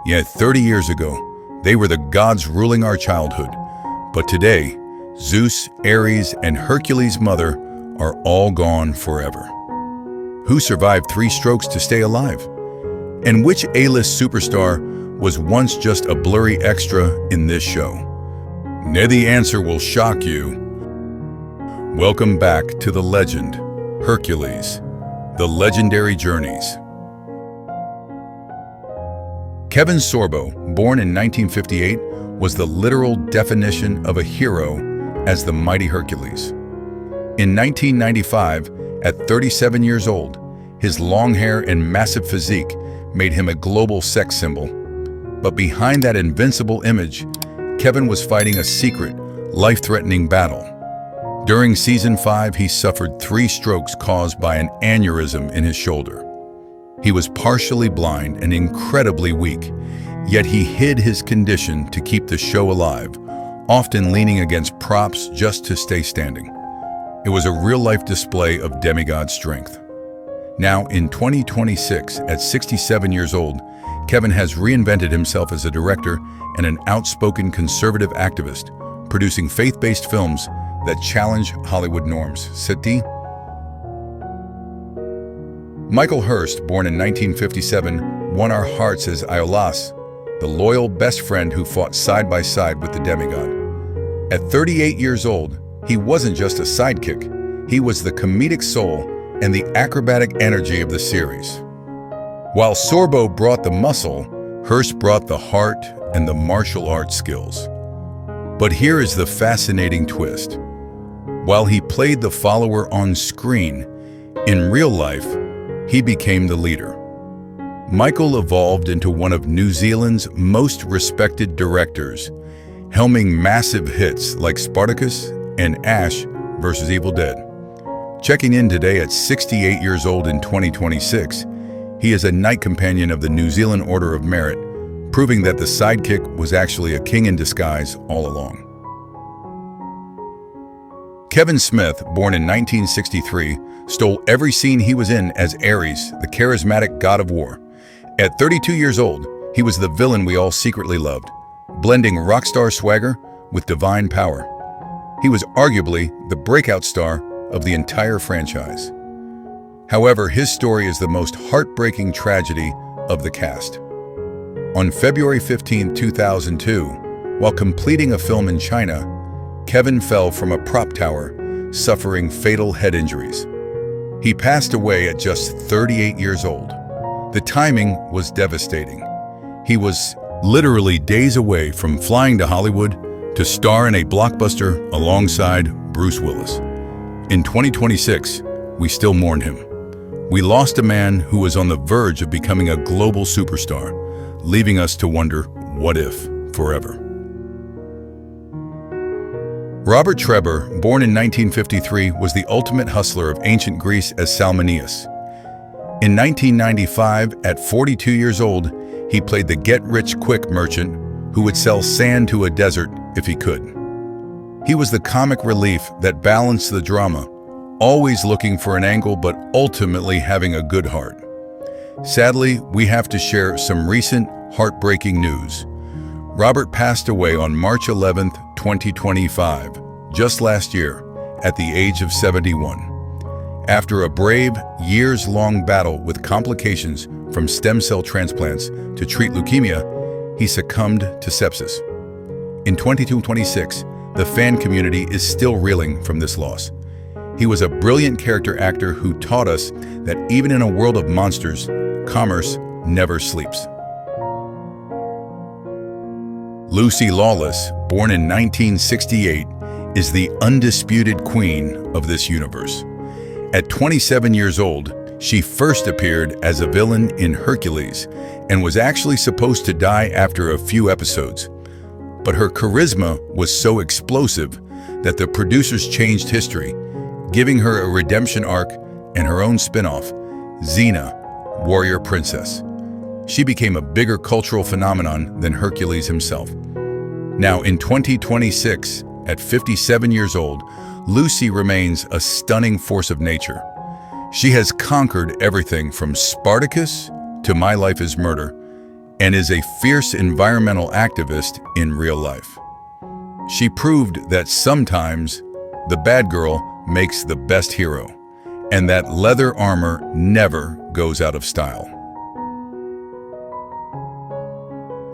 Yet 30 years ago, they were the gods ruling our childhood. But today, Zeus, Ares, and Hercules' mother are all gone forever. Who survived 3 strokes to stay alive? And which A-list superstar was once just a blurry extra in this show? Now the answer will shock you. Welcome back to the legend, Hercules, the legendary journeys. Kevin Sorbo, born in 1958, was the literal definition of a hero as the mighty Hercules. In 1995, at 37 years old, his long hair and massive physique made him a global sex symbol. But behind that invincible image, Kevin was fighting a secret, life-threatening battle. During season 5, he suffered 3 strokes caused by an aneurysm in his shoulder. He was partially blind and incredibly weak, yet he hid his condition to keep the show alive, often leaning against props just to stay standing. It was a real-life display of demigod strength. Now, in 2026, at 67 years old, Kevin has reinvented himself as a director and an outspoken conservative activist, producing faith-based films that challenge Hollywood norms. Sati? Michael Hurst, born in 1957, won our hearts as Iolaus, the loyal best friend who fought side by side with the demigod. At 38 years old, he wasn't just a sidekick, he was the comedic soul and the acrobatic energy of the series. While Sorbo brought the muscle, Hurst brought the heart and the martial arts skills. But here is the fascinating twist. While he played the follower on screen, in real life, he became the leader. Michael evolved into one of New Zealand's most respected directors, helming massive hits like Spartacus and Ash vs. Evil Dead. Checking in today at 68 years old in 2026, he is a knight companion of the New Zealand Order of Merit, proving that the sidekick was actually a king in disguise all along. Kevin Smith, born in 1963, stole every scene he was in as Ares, the charismatic god of war. At 32 years old, he was the villain we all secretly loved, blending rock star swagger with divine power. He was arguably the breakout star of the entire franchise. However, his story is the most heartbreaking tragedy of the cast. On February 15, 2002, while completing a film in China, Kevin fell from a prop tower, suffering fatal head injuries. He passed away at just 38 years old. The timing was devastating. He was literally days away from flying to Hollywood to star in a blockbuster alongside Bruce Willis. In 2026, we still mourn him. We lost a man who was on the verge of becoming a global superstar, leaving us to wonder, what if, forever? Robert Treber, born in 1953, was the ultimate hustler of ancient Greece as Salmoneus. In 1995, at 42 years old, he played the get-rich-quick merchant who would sell sand to a desert if he could. He was the comic relief that balanced the drama, always looking for an angle but ultimately having a good heart. Sadly, we have to share some recent heartbreaking news. Robert passed away on March 11, 2025, just last year, at the age of 71. After a brave, years-long battle with complications from stem cell transplants to treat leukemia, he succumbed to sepsis. In 2026, the fan community is still reeling from this loss. He was a brilliant character actor who taught us that even in a world of monsters, commerce never sleeps. Lucy Lawless, born in 1968, is the undisputed queen of this universe. At 27 years old, she first appeared as a villain in Hercules and was actually supposed to die after a few episodes. But her charisma was so explosive that the producers changed history, giving her a redemption arc and her own spin-off, Xena, Warrior Princess. She became a bigger cultural phenomenon than Hercules himself. Now, in 2026, at 57 years old, Lucy remains a stunning force of nature. She has conquered everything from Spartacus to My Life is Murder, and is a fierce environmental activist in real life. She proved that sometimes the bad girl makes the best hero, and that leather armor never goes out of style.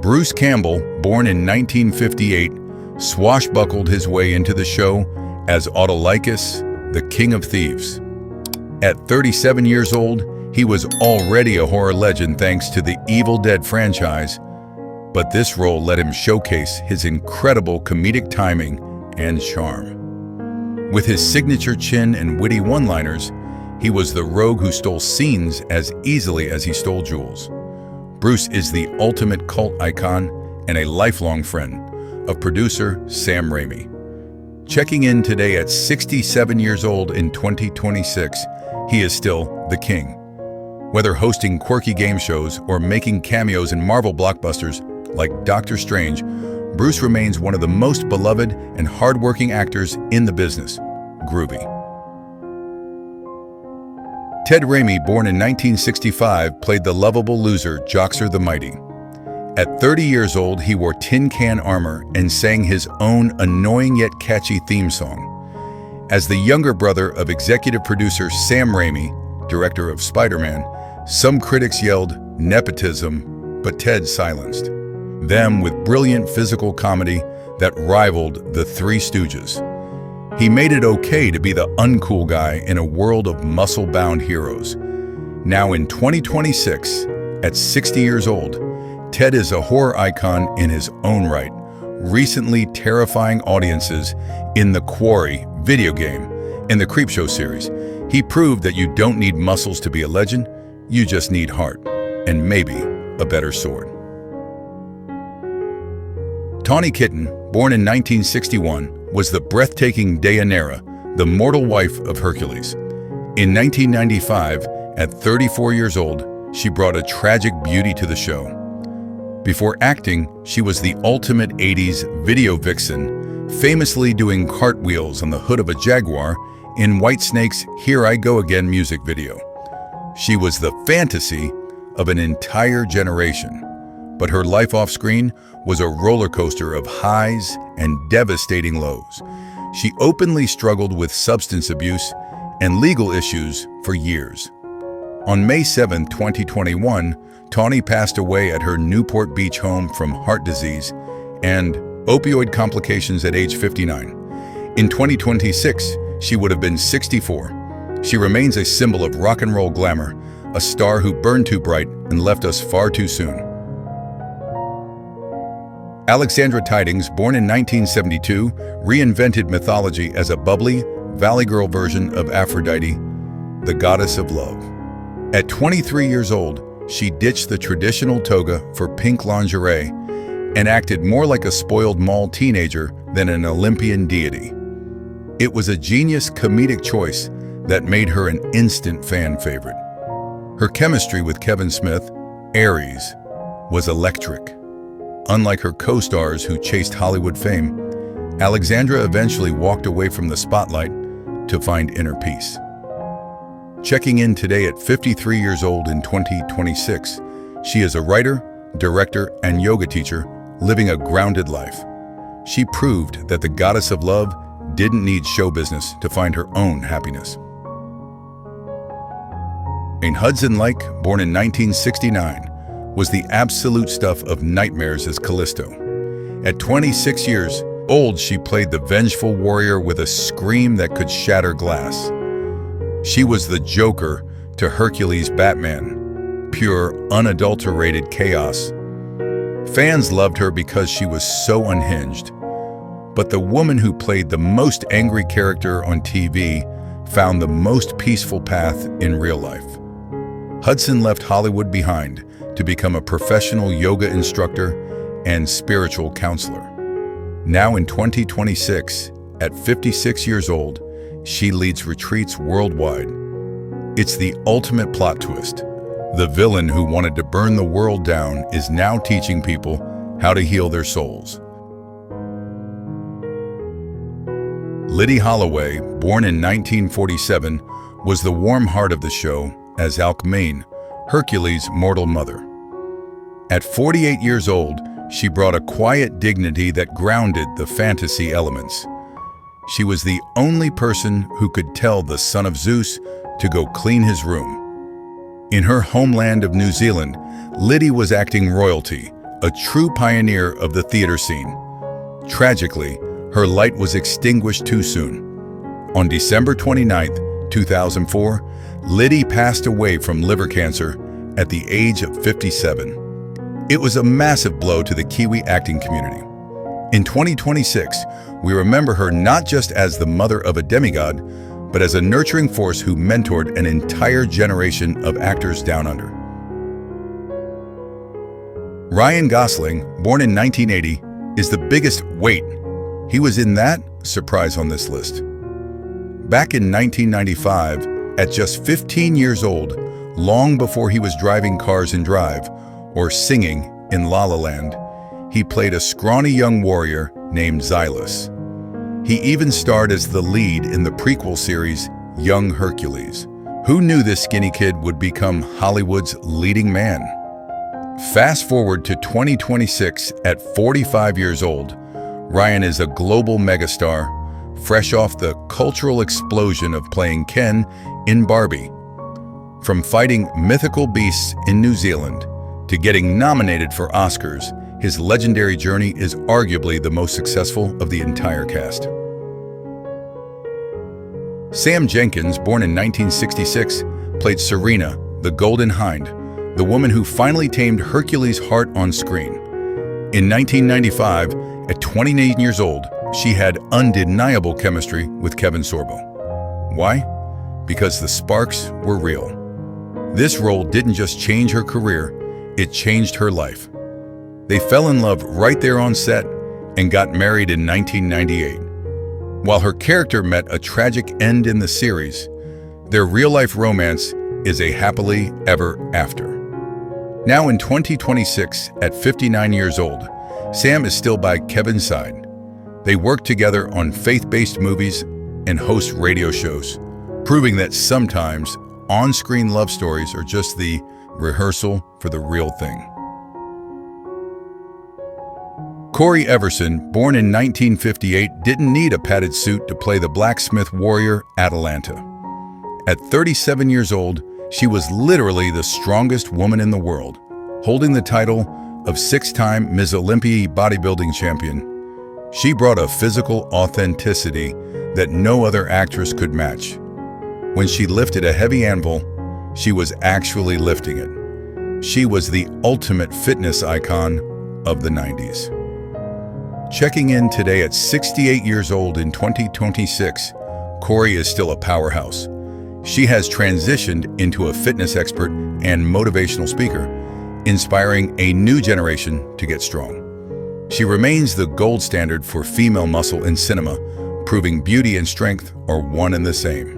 Bruce Campbell, born in 1958, swashbuckled his way into the show as Autolycus, the King of Thieves. At 37 years old, he was already a horror legend thanks to the Evil Dead franchise, but this role let him showcase his incredible comedic timing and charm. With his signature chin and witty one-liners, he was the rogue who stole scenes as easily as he stole jewels. Bruce is the ultimate cult icon and a lifelong friend of producer Sam Raimi. Checking in today at 67 years old in 2026, he is still the king. Whether hosting quirky game shows or making cameos in Marvel blockbusters like Doctor Strange, Bruce remains one of the most beloved and hardworking actors in the business. Groovy. Ted Raimi, born in 1965, played the lovable loser Joxer the Mighty. At 30 years old, he wore tin can armor and sang his own annoying yet catchy theme song. As the younger brother of executive producer Sam Raimi, director of Spider-Man, some critics yelled nepotism, but Ted silenced them with brilliant physical comedy that rivaled the Three Stooges. He made it okay to be the uncool guy in a world of muscle-bound heroes. Now in 2026, at 60 years old, Ted is a horror icon in his own right, recently terrifying audiences in The Quarry video game and the Creepshow series. He proved that you don't need muscles to be a legend, you just need heart, and maybe a better sword. Tawny Kitaen, born in 1961, was the breathtaking Deianira, the mortal wife of Hercules. In 1995, at 34 years old, she brought a tragic beauty to the show. Before acting, she was the ultimate 80s video vixen, famously doing cartwheels on the hood of a Jaguar in Whitesnake's Here I Go Again music video. She was the fantasy of an entire generation, but her life off-screen was a roller coaster of highs and devastating lows. She openly struggled with substance abuse and legal issues for years. On May 7, 2021, Tawny passed away at her Newport Beach home from heart disease and opioid complications at age 59. In 2026, she would have been 64. She remains a symbol of rock and roll glamour, a star who burned too bright and left us far too soon. Alexandra Tidings, born in 1972, reinvented mythology as a bubbly, valley girl version of Aphrodite, the goddess of love. At 23 years old, she ditched the traditional toga for pink lingerie and acted more like a spoiled mall teenager than an Olympian deity. It was a genius comedic choice that made her an instant fan favorite. Her chemistry with Kevin Smith, Aries, was electric. Unlike her co-stars who chased Hollywood fame, Alexandra eventually walked away from the spotlight to find inner peace. Checking in today at 53 years old in 2026, she is a writer, director, and yoga teacher living a grounded life. She proved that the goddess of love didn't need show business to find her own happiness. Hudson Lake, born in 1969, was the absolute stuff of nightmares as Callisto. At 26 years old, she played the vengeful warrior with a scream that could shatter glass. She was the Joker to Hercules' Batman, pure, unadulterated chaos. Fans loved her because she was so unhinged. But the woman who played the most angry character on TV found the most peaceful path in real life. Hudson left Hollywood behind to become a professional yoga instructor and spiritual counselor. Now in 2026, at 56 years old, she leads retreats worldwide. It's the ultimate plot twist. The villain who wanted to burn the world down is now teaching people how to heal their souls. Liddy Holloway, born in 1947, was the warm heart of the show as Alcmene, Hercules' mortal mother. At 48 years old, she brought a quiet dignity that grounded the fantasy elements. She was the only person who could tell the son of Zeus to go clean his room. In her homeland of New Zealand, Liddy was acting royalty, a true pioneer of the theater scene. Tragically, her light was extinguished too soon. On December 29, 2004, Liddy passed away from liver cancer at the age of 57. It was a massive blow to the Kiwi acting community. In 2026, we remember her not just as the mother of a demigod, but as a nurturing force who mentored an entire generation of actors down under. Ryan Gosling, born in 1980, is the biggest wait. He was in that surprise on this list. Back in 1995, at just 15 years old, long before he was driving Cars and Drive or singing in La La Land, he played a scrawny young warrior named Xylus. He even starred as the lead in the prequel series Young Hercules. Who knew this skinny kid would become Hollywood's leading man? Fast forward to 2026, at 45 years old, Ryan is a global megastar, fresh off the cultural explosion of playing Ken in Barbie. From fighting mythical beasts in New Zealand to getting nominated for Oscars, his legendary journey is arguably the most successful of the entire cast. Sam Jenkins, born in 1966, played Serena, the Golden Hind, the woman who finally tamed Hercules' heart on screen. In 1995, at 29 years old, she had undeniable chemistry with Kevin Sorbo. Why? Because the sparks were real. This role didn't just change her career, it changed her life. They fell in love right there on set and got married in 1998. While her character met a tragic end in the series, their real-life romance is a happily ever after. Now in 2026, at 59 years old, Sam is still by Kevin's side. They work together on faith-based movies and host radio shows, proving that sometimes on-screen love stories are just the rehearsal for the real thing. Corey Everson, born in 1958, didn't need a padded suit to play the blacksmith warrior Atalanta. At 37 years old, she was literally the strongest woman in the world, holding the title of six-time Ms. Olympia bodybuilding champion. She brought a physical authenticity that no other actress could match. When she lifted a heavy anvil, she was actually lifting it. She was the ultimate fitness icon of the 90s. Checking in today at 68 years old in 2026, Corey is still a powerhouse. She has transitioned into a fitness expert and motivational speaker, inspiring a new generation to get strong. She remains the gold standard for female muscle in cinema, proving beauty and strength are one and the same.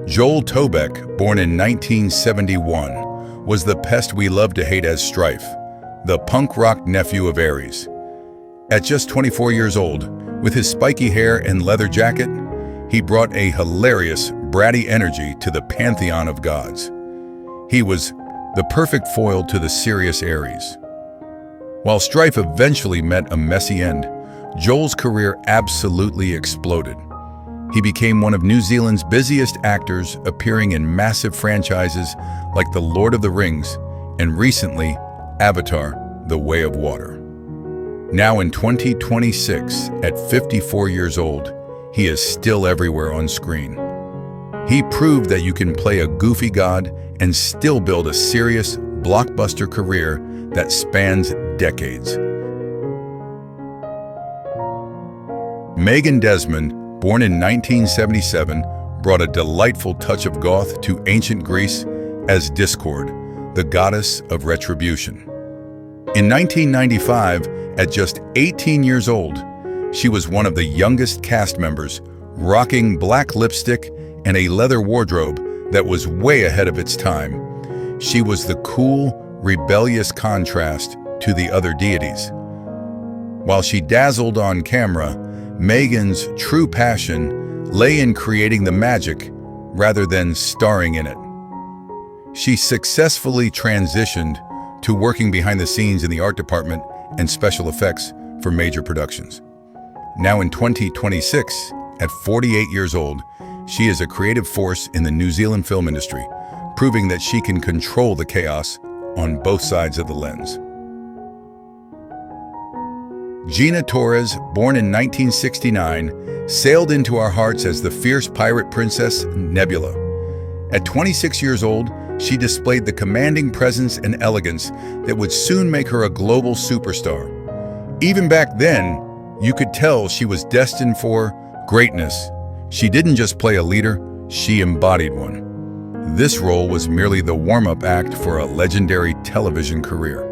Joel Tobeck, born in 1971, was the pest we love to hate as Strife, the punk rock nephew of Ares. At just 24 years old, with his spiky hair and leather jacket, he brought a hilarious, bratty energy to the pantheon of gods. He was the perfect foil to the serious Ares. While Strife eventually met a messy end, Joel's career absolutely exploded. He became one of New Zealand's busiest actors, appearing in massive franchises like The Lord of the Rings and recently Avatar: The Way of Water. Now in 2026, at 54 years old, he is still everywhere on screen. He proved that you can play a goofy god and still build a serious, blockbuster career that spans decades. Megan Desmond, born in 1977, brought a delightful touch of goth to ancient Greece as Discord, the goddess of retribution. In 1995, at just 18 years old, she was one of the youngest cast members, rocking black lipstick and a leather wardrobe that was way ahead of its time. She was the cool, rebellious contrast to the other deities. While she dazzled on camera, Megan's true passion lay in creating the magic rather than starring in it. She successfully transitioned to working behind the scenes in the art department and special effects for major productions. Now in 2026, at 48 years old, she is a creative force in the New Zealand film industry, proving that she can control the chaos on both sides of the lens. Gina Torres, born in 1969, sailed into our hearts as the fierce pirate princess Nebula. At 26 years old, she displayed the commanding presence and elegance that would soon make her a global superstar. Even back then, you could tell she was destined for greatness. She didn't just play a leader, she embodied one. This role was merely the warm-up act for a legendary television career.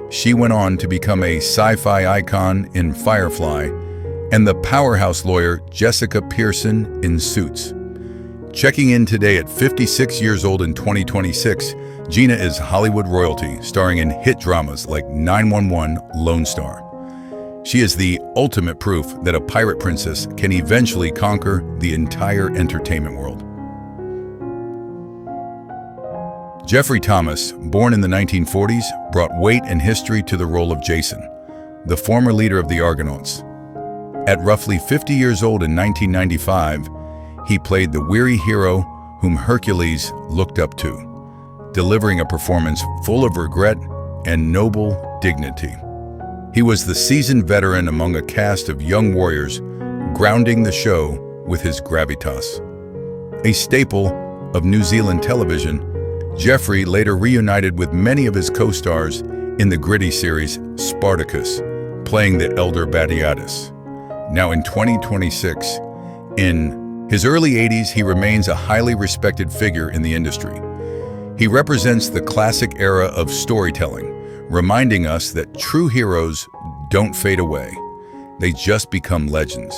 She went on to become a sci-fi icon in Firefly and the powerhouse lawyer Jessica Pearson in Suits. Checking in today at 56 years old in 2026, Gina is Hollywood royalty, starring in hit dramas like 911 Lone Star. She is the ultimate proof that a pirate princess can eventually conquer the entire entertainment world. Jeffrey Thomas, born in the 1940s, brought weight and history to the role of Jason, the former leader of the Argonauts. At roughly 50 years old in 1995, he played the weary hero whom Hercules looked up to, delivering a performance full of regret and noble dignity. He was the seasoned veteran among a cast of young warriors, grounding the show with his gravitas. A staple of New Zealand television, Jeffrey later reunited with many of his co-stars in the gritty series Spartacus, playing the elder Batiatus. Now in 2026, in his early 80s, he remains a highly respected figure in the industry. He represents the classic era of storytelling, reminding us that true heroes don't fade away. They just become legends.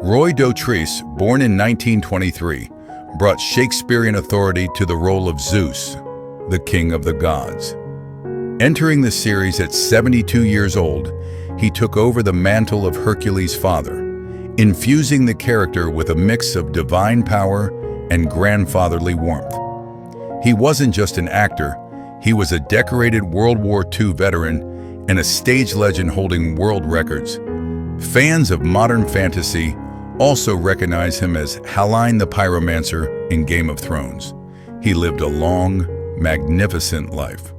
Roy Dotrice, born in 1923, brought Shakespearean authority to the role of Zeus, the king of the gods. Entering the series at 72 years old, he took over the mantle of Hercules' father, infusing the character with a mix of divine power and grandfatherly warmth. He wasn't just an actor, he was a decorated World War II veteran and a stage legend holding world records. Fans of modern fantasy also recognize him as Halline the Pyromancer in Game of Thrones. He lived a long, magnificent life.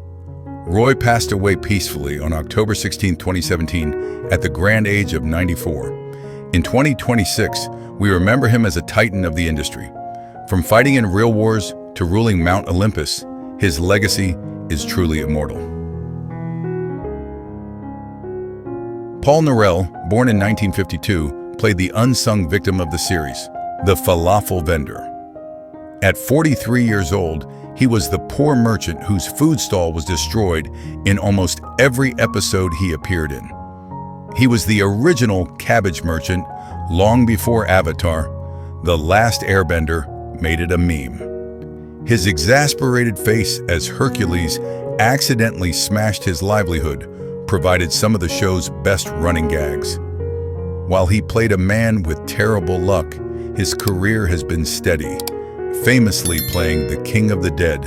Roy passed away peacefully on October 16, 2017, at the grand age of 94. In 2026, we remember him as a titan of the industry. From fighting in real wars to ruling Mount Olympus, his legacy is truly immortal. Paul Norell, born in 1952, played the unsung victim of the series, the falafel vendor. At 43 years old, he was the poor merchant whose food stall was destroyed in almost every episode he appeared in. He was the original cabbage merchant long before Avatar, The Last Airbender, made it a meme. His exasperated face as Hercules accidentally smashed his livelihood provided some of the show's best running gags. While he played a man with terrible luck, his career has been steady, famously playing the King of the Dead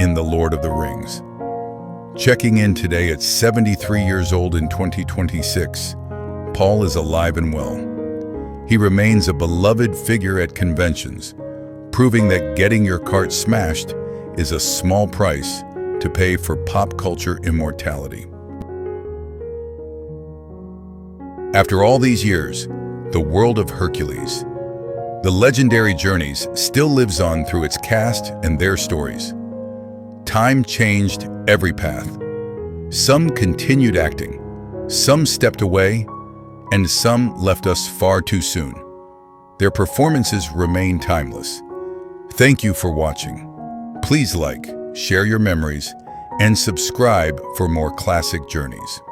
in The Lord of the Rings. Checking in today at 73 years old in 2026, Paul is alive and well. He remains a beloved figure at conventions, proving that getting your cart smashed is a small price to pay for pop culture immortality. After all these years, the world of Hercules, the legendary journeys, still lives on through its cast and their stories. Time changed every path. Some continued acting, some stepped away, and some left us far too soon. Their performances remain timeless. Thank you for watching. Please like, share your memories, and subscribe for more classic journeys.